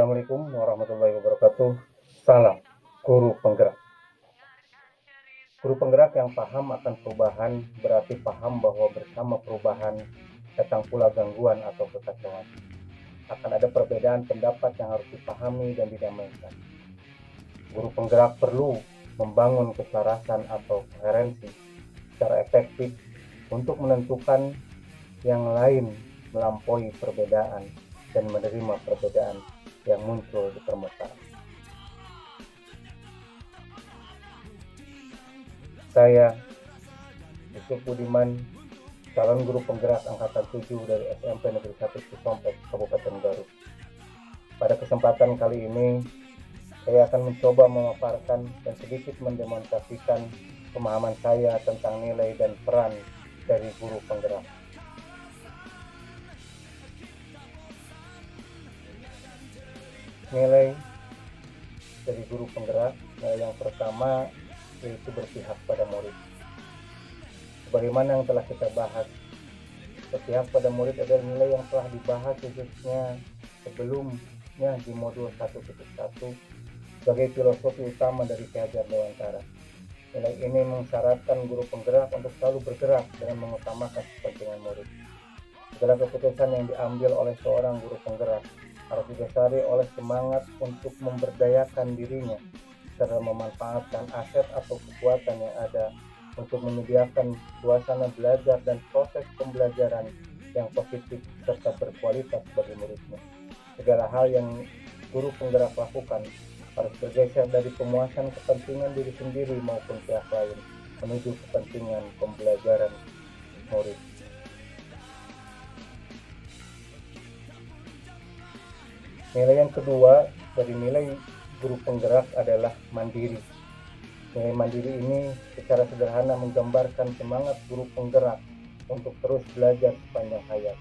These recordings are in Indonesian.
Assalamualaikum warahmatullahi wabarakatuh. Salam guru penggerak. Guru penggerak yang paham akan perubahan berarti paham bahwa bersama perubahan datang pula gangguan atau kekacauan. Akan ada perbedaan pendapat yang harus dipahami dan didamaikan. Guru penggerak perlu membangun keselarasan atau koherensi secara efektif untuk menentukan yang lain melampaui perbedaan dan menerima perbedaan yang muncul di permukaan. Saya, Yusuf Budiman, calon guru penggerak angkatan 7 dari SMP Negeri 1 Cisompet, Kabupaten Garut. Pada kesempatan kali ini, saya akan mencoba memaparkan dan sedikit mendemonstrasikan pemahaman saya tentang nilai dan peran dari guru penggerak. Nilai dari guru penggerak, nilai yang pertama yaitu berpihak pada murid. Sebagaimana yang telah kita bahas, berpihak pada murid adalah nilai yang telah dibahas khususnya sebelumnya di modul 1.1 sebagai filosofi utama dari Ki Hajar Dewantara. Nilai ini mensyaratkan guru penggerak untuk selalu bergerak dengan mengutamakan kepentingan murid. Segala keputusan yang diambil oleh seorang guru penggerak harus didasari oleh semangat untuk memberdayakan dirinya serta memanfaatkan aset atau kekuatan yang ada untuk menyediakan suasana belajar dan proses pembelajaran yang positif serta berkualitas bagi muridnya. Segala hal yang guru penggerak lakukan harus bergeser dari pemuasan kepentingan diri sendiri maupun pihak lain menuju kepentingan pembelajaran murid. Nilai yang kedua dari nilai guru penggerak adalah mandiri. Nilai mandiri ini secara sederhana menggambarkan semangat guru penggerak untuk terus belajar sepanjang hayat.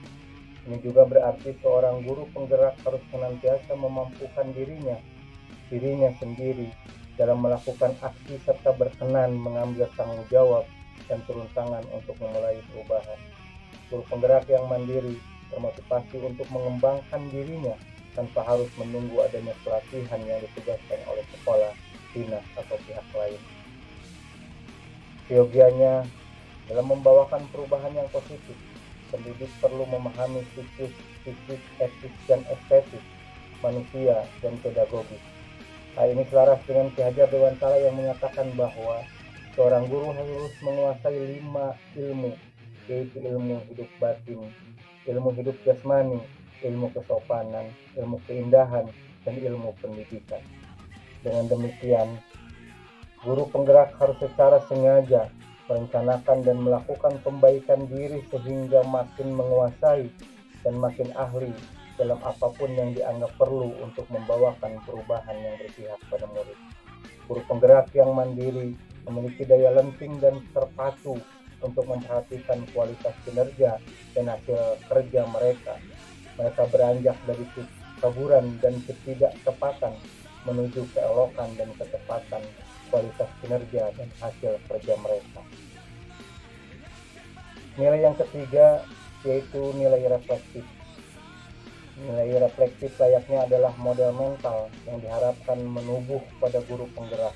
Ini juga berarti seorang guru penggerak harus senantiasa memampukan dirinya sendiri dalam melakukan aksi serta berkenan mengambil tanggung jawab dan turun tangan untuk memulai perubahan. Guru penggerak yang mandiri termotivasi untuk mengembangkan dirinya tanpa harus menunggu adanya pelatihan yang ditugaskan oleh sekolah, dinas, atau pihak lain. Seyogianya, dalam membawakan perubahan yang positif, pendidik perlu memahami siklus etis dan estetis manusia dan pedagogis. Hal ini selaras dengan Ki Hajar Dewantara yang menyatakan bahwa seorang guru harus menguasai 5 ilmu, yaitu ilmu hidup batin, ilmu hidup jasmani, ilmu kesopanan, ilmu keindahan, dan ilmu pendidikan. Dengan demikian, guru penggerak harus secara sengaja merencanakan dan melakukan pembaikan diri sehingga makin menguasai dan makin ahli dalam apapun yang dianggap perlu untuk membawakan perubahan yang berpihak pada murid. Guru penggerak yang mandiri memiliki daya lenting dan terpacu untuk memperhatikan kualitas kinerja dan hasil kerja mereka. Mereka beranjak dari kekaburan dan ketidaktepatan menuju keelokan dan ketepatan kualitas kinerja dan hasil kerja mereka. Nilai yang ketiga yaitu nilai reflektif. Nilai reflektif layaknya adalah model mental yang diharapkan menubuh pada guru penggerak,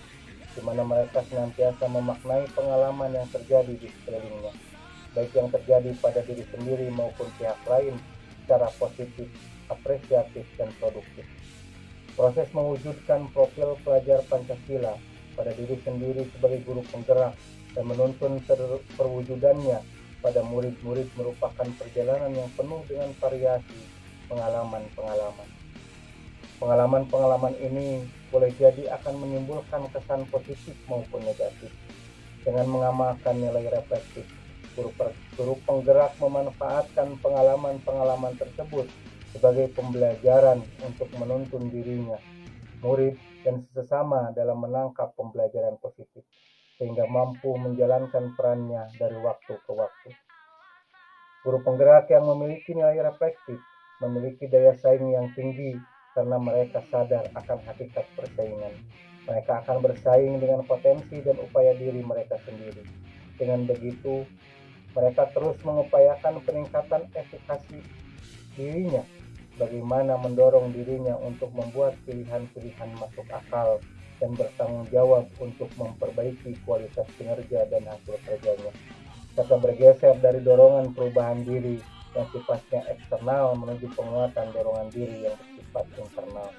di mana mereka senantiasa memaknai pengalaman yang terjadi di sekelilingnya, baik yang terjadi pada diri sendiri maupun pihak lain, secara positif, apresiatif, dan produktif. Proses mewujudkan profil pelajar Pancasila pada diri sendiri sebagai guru penggerak dan menuntun perwujudannya pada murid-murid merupakan perjalanan yang penuh dengan variasi pengalaman-pengalaman. Pengalaman-pengalaman ini boleh jadi akan menimbulkan kesan positif maupun negatif. Dengan mengamalkan nilai reflektif, guru penggerak memanfaatkan pengalaman-pengalaman tersebut sebagai pembelajaran untuk menuntun dirinya, murid, dan sesama dalam menangkap pembelajaran positif, sehingga mampu menjalankan perannya dari waktu ke waktu. Guru penggerak yang memiliki nilai reflektif memiliki daya saing yang tinggi karena mereka sadar akan hakikat persaingan. Mereka akan bersaing dengan potensi dan upaya diri mereka sendiri. Dengan begitu, mereka terus mengupayakan peningkatan efikasi dirinya bagaimana mendorong dirinya untuk membuat pilihan-pilihan masuk akal dan bertanggung jawab untuk memperbaiki kualitas kinerja dan hasil kerjanya, serta bergeser dari dorongan perubahan diri yang sifatnya eksternal menuju penguatan dorongan diri yang bersifat internal.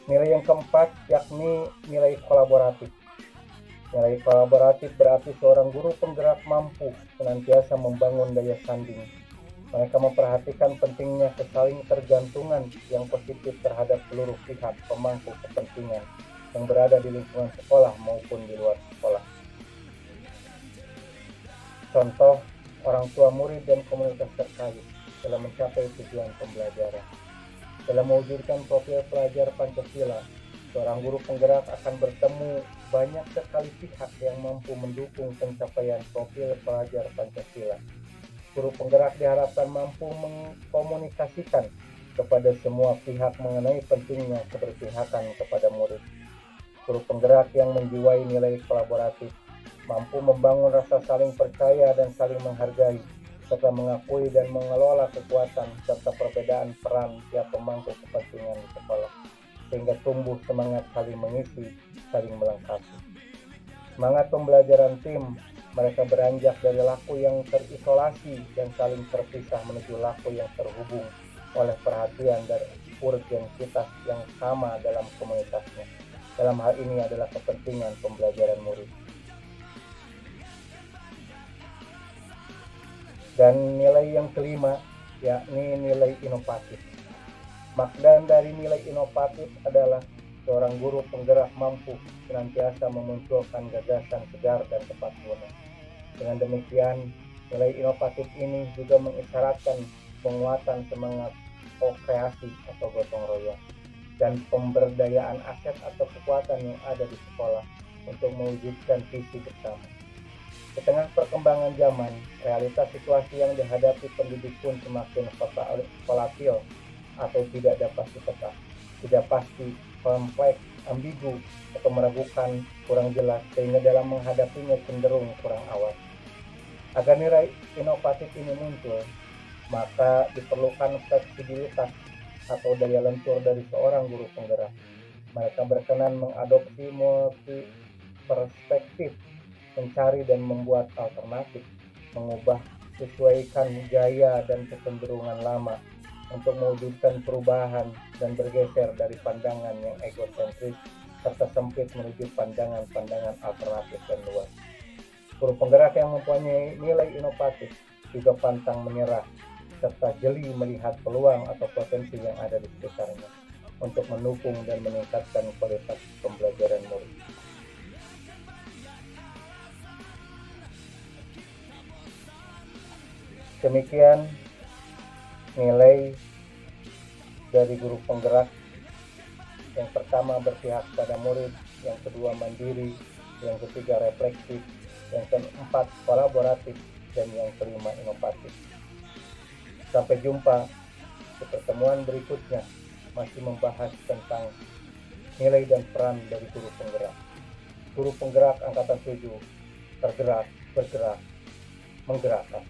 Nilai yang keempat yakni nilai kolaboratif. Nilai kolaboratif berarti seorang guru penggerak mampu senantiasa membangun daya sanding. Mereka memperhatikan pentingnya kesaling tergantungan yang positif terhadap seluruh pihak pemangku kepentingan yang berada di lingkungan sekolah maupun di luar sekolah. Contoh, orang tua murid dan komunitas terkait dalam mencapai tujuan pembelajaran. Dalam mewujudkan profil pelajar Pancasila, seorang guru penggerak akan bertemu banyak sekali pihak yang mampu mendukung pencapaian profil pelajar Pancasila. Guru penggerak diharapkan mampu mengkomunikasikan kepada semua pihak mengenai pentingnya keberpihakan kepada murid. Guru penggerak yang menjiwai nilai kolaboratif mampu membangun rasa saling percaya dan saling menghargai, serta mengakui dan mengelola kekuatan serta perbedaan peran tiap pemangku kepentingan di sekolah, sehingga tumbuh semangat saling mengisi, saling melengkapi. Semangat pembelajaran tim, mereka beranjak dari laku yang terisolasi dan saling terpisah menuju laku yang terhubung oleh perhatian dan urgensitas yang sama dalam komunitasnya. Dalam hal ini adalah kepentingan pembelajaran murid. Dan nilai yang kelima yakni nilai inovatif. Makna dari nilai inovatif adalah seorang guru penggerak mampu senantiasa memunculkan gagasan segar dan tepat guna. Dengan demikian, nilai inovatif ini juga mengisyaratkan penguatan semangat ko-kreasi atau gotong royong dan pemberdayaan aset atau kekuatan yang ada di sekolah untuk mewujudkan visi bersama. Di tengah perkembangan zaman, realitas situasi yang dihadapi pendidik pun semakin volatil atau tidak dapat ditebak, tidak pasti, kompleks, ambigu, atau meragukan, kurang jelas, sehingga dalam menghadapinya cenderung kurang awas. Agar nilai inovatif ini muncul, maka diperlukan fleksibilitas atau daya lentur dari seorang guru penggerak. Mereka berkenan mengadopsi multi perspektif, mencari dan membuat alternatif, mengubah, sesuaikan gaya dan kecenderungan lama untuk mewujudkan perubahan dan bergeser dari pandangan yang egosentris serta sempit menuju pandangan-pandangan alternatif dan luas. Guru penggerak yang mempunyai nilai inovatif juga pantang menyerah serta jeli melihat peluang atau potensi yang ada di sekitarnya untuk mendukung dan meningkatkan kualitas pembelajaran murid. Demikian nilai dari guru penggerak. Yang pertama berpihak pada murid, yang kedua mandiri, yang ketiga refleksif, yang keempat kolaboratif, dan yang kelima inovatif. Sampai jumpa di pertemuan berikutnya, masih membahas tentang nilai dan peran dari guru penggerak. Guru penggerak angkatan 7, tergerak, bergerak, menggerakkan.